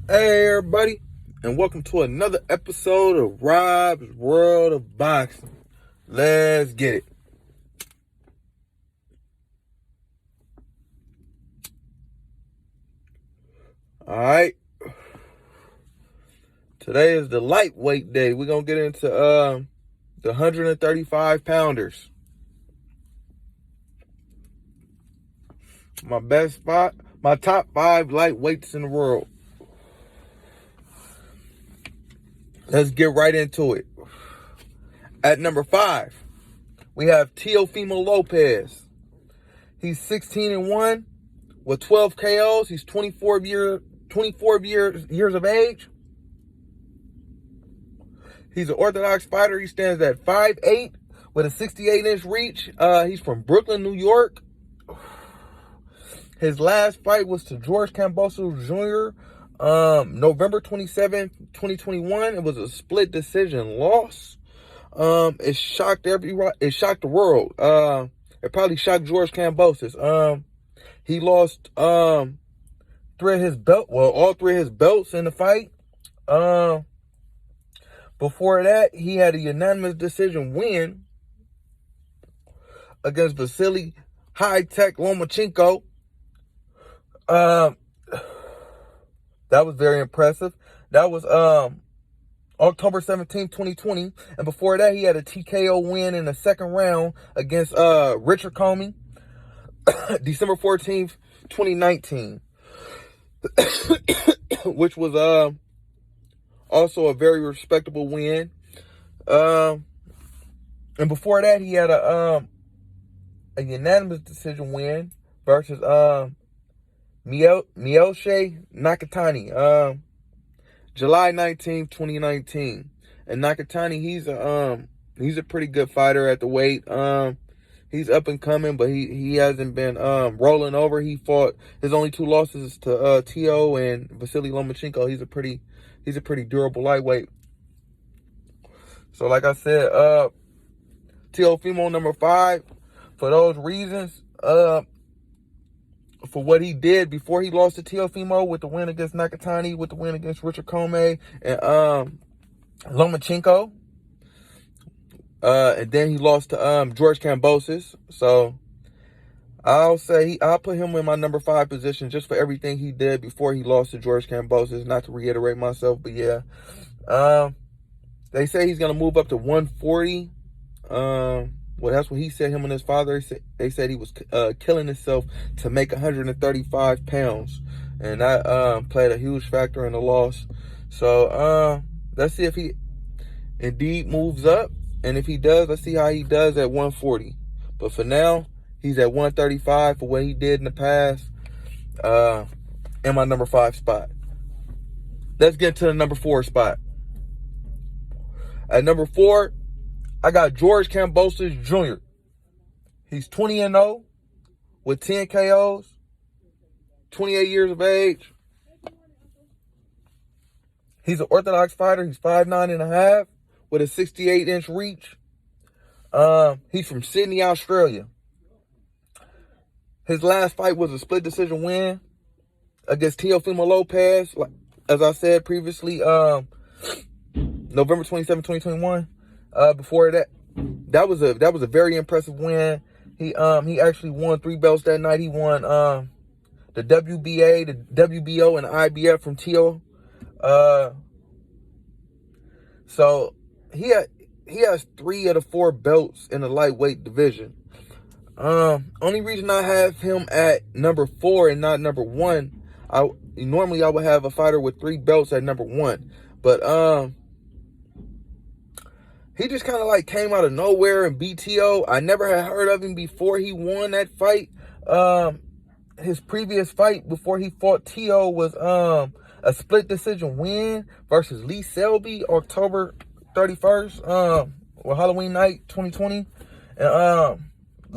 Hey everybody, and welcome to another episode of Rob's World of Boxing. Let's get it. Alright. Today is the lightweight day. We're going to get into the 135 pounders. My top 5 lightweights in the world. Let's get right into it. At number 5, we have Teo Female Lopez. He's 16-1 with 12 KOs. He's 24 years of age. He's an orthodox fighter. He stands at 5'8" with a 68-inch reach. He's from Brooklyn, New York. His last fight was to George Cambosis Jr. November 27, 2021. It was a split decision loss. It shocked the world. It probably shocked George Cambosis. He lost all 3 of his belts in the fight. Before that, he had a unanimous decision win against Vasily High-Tech Lomachenko. That was very impressive. That was October 17th, 2020. And before that, he had a TKO win in the second round against Richard Comey, December 14th, 2019. Which was also a very respectable win. And before that, he had a unanimous decision win versus Miyoshi Nakatani, July 19th, 2019. And Nakatani, he's a pretty good fighter at the weight. He's up and coming, but he hasn't been rolling over. He fought his only 2 losses to Teo and Vasily Lomachenko. He's a pretty durable lightweight. So like I said, Teo Female number 5, for those reasons, for what he did before he lost to Teo Female with the win against Nakatani, with the win against Richard Comey and Lomachenko. And then he lost to George Cambosis. So I'll put him in my number 5 position just for everything he did before he lost to George Cambosis. Not to reiterate myself, but yeah. They say he's gonna move up to 140. Well, that's what he said. Him and his father. They said he was killing himself to make 135 pounds, and that played a huge factor in the loss. So let's see if he indeed moves up. And if he does, let's see how he does at 140. But for now, he's at 135 for what he did in the past. In my number 5 spot. Let's get to the number 4 spot. At number 4, I got George Cambosis Jr. He's 20-0 with 10 KOs, 28 years of age. He's an orthodox fighter. He's 5'9.5". with a 68-inch reach. He's from Sydney, Australia. His last fight was a split decision win against Teo Female Lopez. As I said previously, November 27, 2021. Before that, that was a very impressive win. He actually won 3 belts that night. He won the WBA, the WBO, and the IBF from Teo. So he has 3 of the 4 belts in the lightweight division. Only reason I have him at number 4 and not number 1, normally I would have a fighter with 3 belts at number 1, but he just kind of like came out of nowhere and beat Teo. I never had heard of him before he won that fight. His previous fight before he fought Teo was a split decision win versus Lee Selby, October 31st, Halloween night 2020. And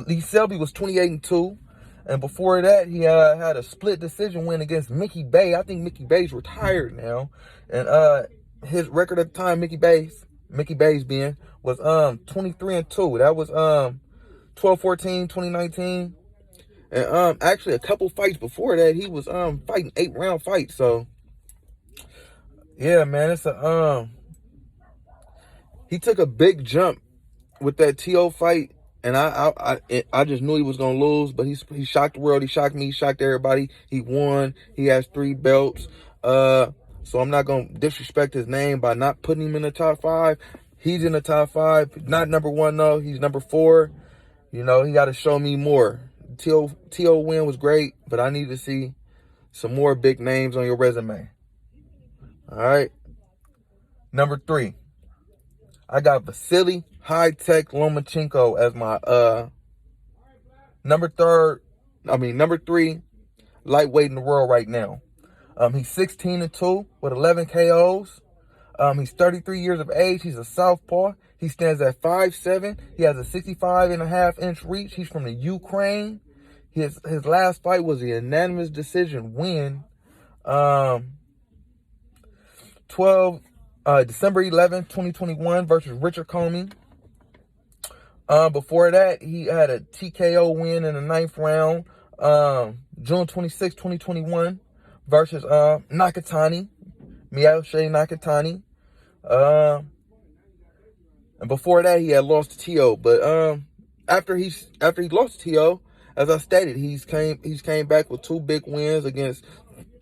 Lee Selby was 28-2. And before that, he had a split decision win against Mickey Bay. I think Mickey Bay's retired now. And his record at the time, Mickey Bay's was 23-2. That was 12-14, 2019. And actually a couple fights before that, he was fighting 8-round fights. So Yeah, man, he took a big jump with that Teo fight, and I just knew he was gonna lose, but he shocked the world, he shocked me, he shocked everybody. He won. He has 3 belts. So I'm not gonna disrespect his name by not putting him in the top 5. He's in the top 5, not number 1 though. He's number 4. You know, he got to show me more. Teo win was great, but I need to see some more big names on your resume. All right. Number 3, I got Vasily High-Tech Lomachenko as my number 3 lightweight in the world right now. He's 16-2 with 11 KOs. He's 33 years of age. He's a southpaw. He stands at 5'7". He has a 65.5-inch reach. He's from the Ukraine. His last fight was a unanimous decision win. December 11th, 2021 versus Richard Comey. Before that, he had a TKO win in the 9th round. June 26, 2021 versus Nakatani. Miyashi Nakatani. And before that, he had lost to Teo. But after he lost to Teo, as I stated, he's came back with 2 big wins against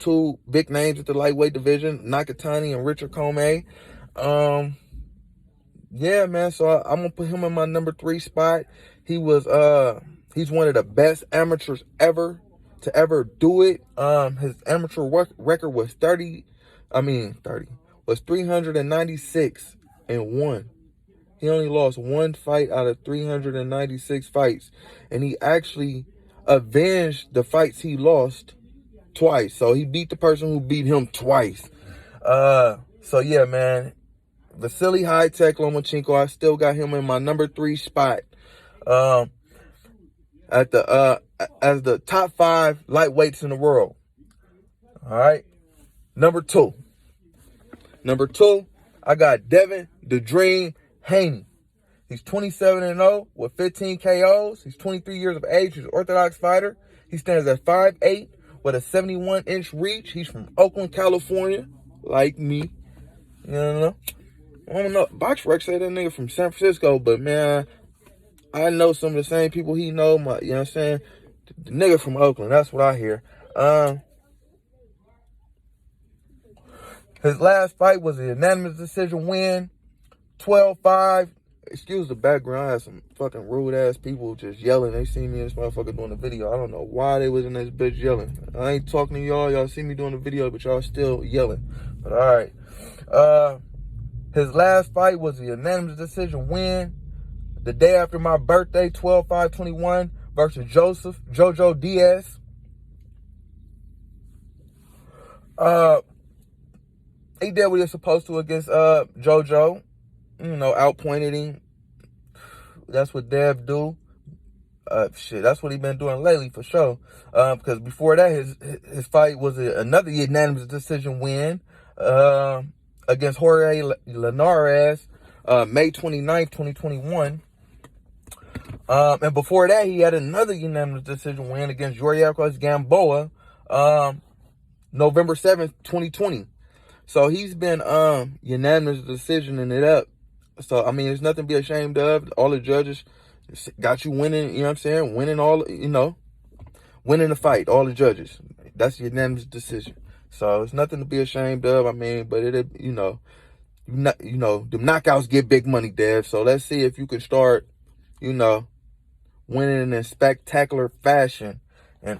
2 big names at the lightweight division, Nakatani and Richard Comey. Yeah, man. So I'm gonna put him in my number 3 spot. He's one of the best amateurs ever to ever do it. His amateur record was 396-1. He only lost 1 fight out of 396 fights. And he actually avenged the fights he lost twice. So he beat the person who beat him twice. So yeah, man. Vasily High-Tech Lomachenko, I still got him in my number 3 spot. As the top 5 lightweights in the world. All right. Number 2, I got Devin the Dream Haney. He's 27-0 with 15 KOs. He's 23 years of age. He's an Orthodox fighter. He stands at 5'8" with a 71-inch reach. He's from Oakland, California, like me. You know? I don't know. BoxRec say that nigga from San Francisco, but man, I know some of the same people he know. You know what I'm saying? The nigga from Oakland. That's what I hear. His last fight was a unanimous decision win, 12-5. Excuse the background. I had some fucking rude-ass people just yelling. They see me in this motherfucker doing the video. I don't know why they was in this bitch yelling. I ain't talking to y'all. Y'all see me doing the video, but y'all still yelling. But all right. His last fight was a unanimous decision win the day after my birthday, 12/5/21, versus Jojo Diaz. He did what he was supposed to against Jojo. You know, outpointed him. That's what Dev do. That's what he been doing lately for sure. Because before that, his fight was another unanimous decision win against Jorge Linares, May 29th, 2021. And before that, he had another unanimous decision win against Yuriakos Gamboa, November 7th, 2020. So he's been unanimous decisioning it up. So, I mean, there's nothing to be ashamed of. All the judges got you winning, you know what I'm saying? Winning winning the fight, all the judges. That's unanimous decision. So it's nothing to be ashamed of. I mean, but the knockouts get big money, Dev. So let's see if you can start, winning in spectacular fashion and,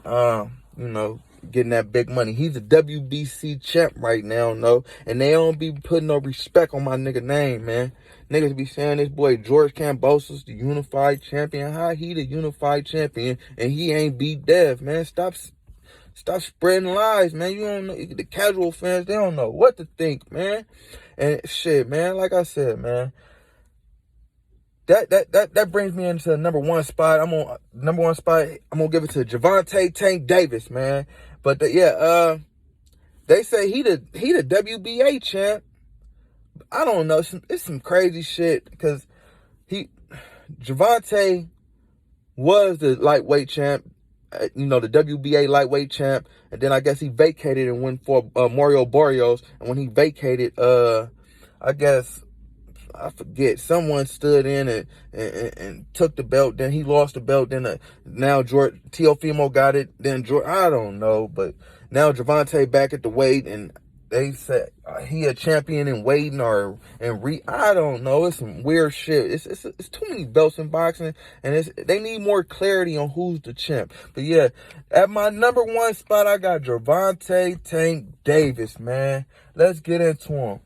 getting that big money. He's a WBC champ right now, and they don't be putting no respect on my nigga name, man. Niggas be saying this boy George Cambosis, the unified champion. How he the unified champion and he ain't beat Dev, man? Stop spreading lies, man. You don't know, the casual fans, they don't know what to think, man. And shit, man, like I said, man, that brings me into the number 1 spot. I'm gonna give it to Javonte Tank Davis, man. But they say he the WBA champ. I don't know. It's some crazy shit because Javonte was the lightweight champ you know, the WBA lightweight champ, and then I guess he vacated and went for Mario Barrios. And when he vacated, I guess I forget, someone stood in and took the belt. Then he lost the belt. Then now Teo Female got it. Then I don't know, but now Javonte back at the weight, and they said he a champion in waiting I don't know. It's some weird shit. It's too many belts in boxing, and they need more clarity on who's the champ. But yeah, at my number one spot, I got Javonte Tank Davis, man. Let's get into him.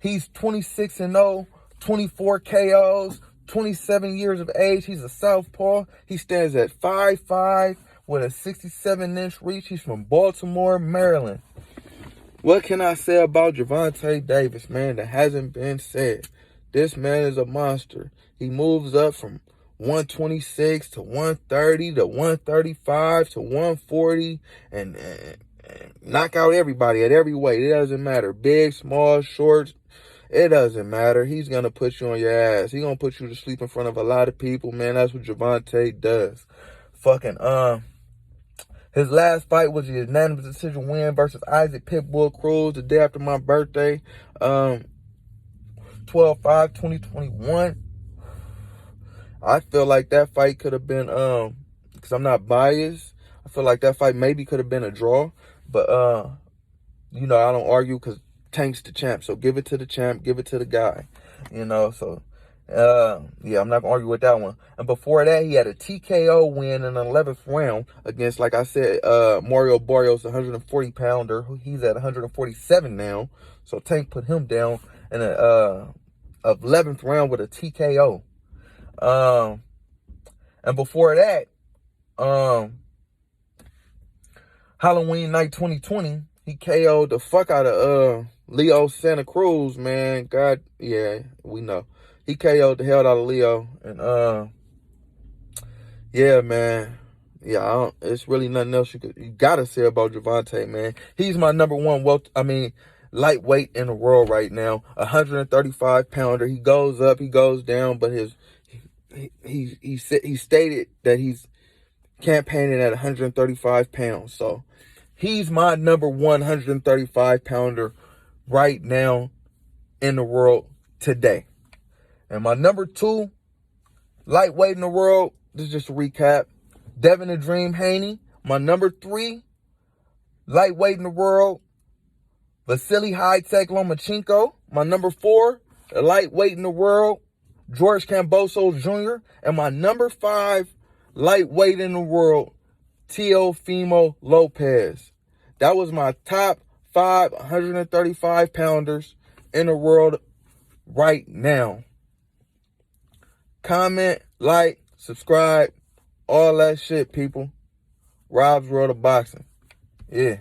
He's 26-0, 24 KOs, 27 years of age. He's a southpaw. He stands at 5'5" with a 67-inch reach. He's from Baltimore, Maryland. What can I say about Javonte Davis, man, that hasn't been said? This man is a monster. He moves up from 126 to 130 to 135 to 140 and knock out everybody at every weight. It doesn't matter. Big, small, short, it doesn't matter. He's going to put you on your ass. He's going to put you to sleep in front of a lot of people, man. That's what Javonte does. His last fight was a unanimous decision win versus Isaac Pitbull Cruz the day after my birthday, 12/5/2021. I feel like that fight could have been, because I'm not biased, I feel like that fight maybe could have been a draw. But, you know, I don't argue because Tank's the champ. So give it to the champ, give it to the guy, you know. So, yeah, I'm not going to argue with that one. And before that, he had a TKO win in the 11th round against, like I said, Mario Barrios, 140-pounder. He's at 147 now. So Tank put him down in a 11th round with a TKO. And before that, Halloween night 2020, he KO'd the fuck out of Leo Santa Cruz, man. God, yeah, we know. He KO'd the hell out of Leo. And, yeah, man. Yeah, it's really nothing else you gotta say about Jovante, man. He's my number one lightweight in the world right now. 135-pounder. He goes up, he goes down, but he stated that he's campaigning at 135 pounds. So he's my number 135-pounder right now in the world today. And my number two lightweight in the world, this is just a recap, Devin the Dream Haney. My number three lightweight in the world, Vasily High-Tech Lomachenko. My number four, the lightweight in the world, George Cambosis Jr. And my number five lightweight in the world, Teo Female Lopez. That was my top 5 135-pounders in the world right now. Comment, like, subscribe, all that shit, people. Rob's World of Boxing. Yeah.